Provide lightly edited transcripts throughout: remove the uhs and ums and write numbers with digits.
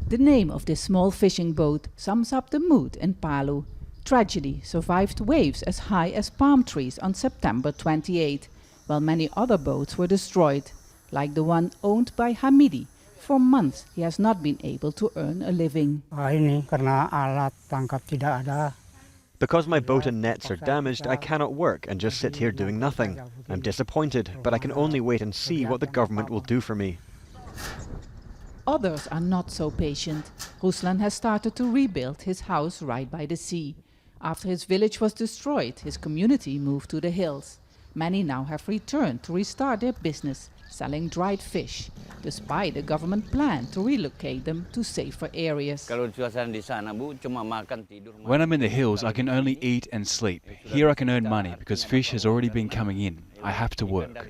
The name of this small fishing boat sums up the mood in Palu. Tragedy survived waves as high as palm trees on September 28, while many other boats were destroyed, like the one owned by HAMIDI. For months he has not been able to earn a living. Because my boat and nets are damaged, I cannot work and just sit here doing nothing. I'm disappointed, but I can only wait and see what the government will do for me. Others are not so patient. Ruslan has started to rebuild his house right by the sea. After his village was destroyed, his community moved to the hills. Many now have returned to restart their business, selling dried fish, despite a government plan to relocate them to safer areas. When I'm in the hills, I can only eat and sleep. Here I can earn money because fish has already been coming in. I have to work.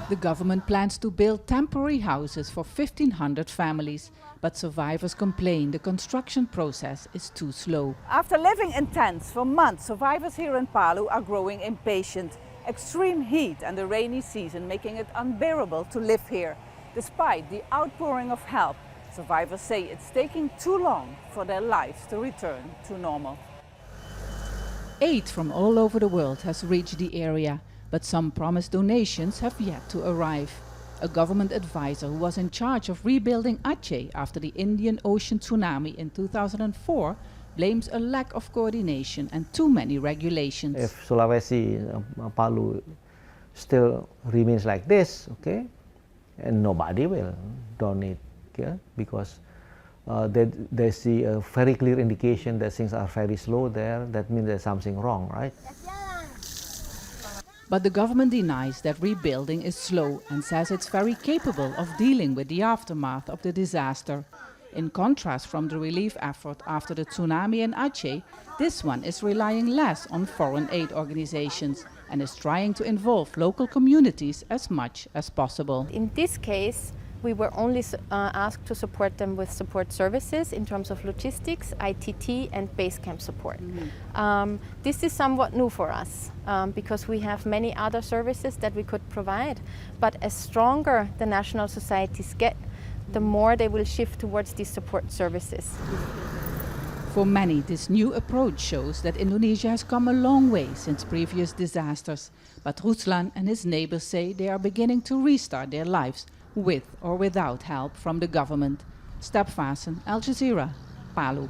The government plans to build temporary houses for 1,500 families, but survivors complain the construction process is too slow. After living in tents for months, survivors here in Palu are growing impatient. Extreme heat and the rainy season making it unbearable to live here. Despite the outpouring of help, survivors say it's taking too long for their lives to return to normal. Aid from all over the world has reached the area, but some promised donations have yet to arrive. A government advisor who was in charge of rebuilding Aceh after the Indian Ocean tsunami in 2004 blames a lack of coordination and too many regulations. If Sulawesi, Palu still remains like this, okay, and nobody will donate, okay, because they see a very clear indication that things are very slow there. That means there's something wrong, right? But the government denies that rebuilding is slow and says it's very capable of dealing with the aftermath of the disaster. In contrast from the relief effort after the tsunami in Aceh, this one is relying less on foreign aid organizations and is trying to involve local communities as much as possible. In this case, we were only asked to support them with support services in terms of logistics, ITT and base camp support. This is somewhat new for us because we have many other services that we could provide, but as stronger the national societies get, the more they will shift towards these support services. For many, this new approach shows that Indonesia has come a long way since previous disasters, but Ruslan and his neighbors say they are beginning to restart their lives with or without help from the government. Vaessen, Al Jazeera, Palu.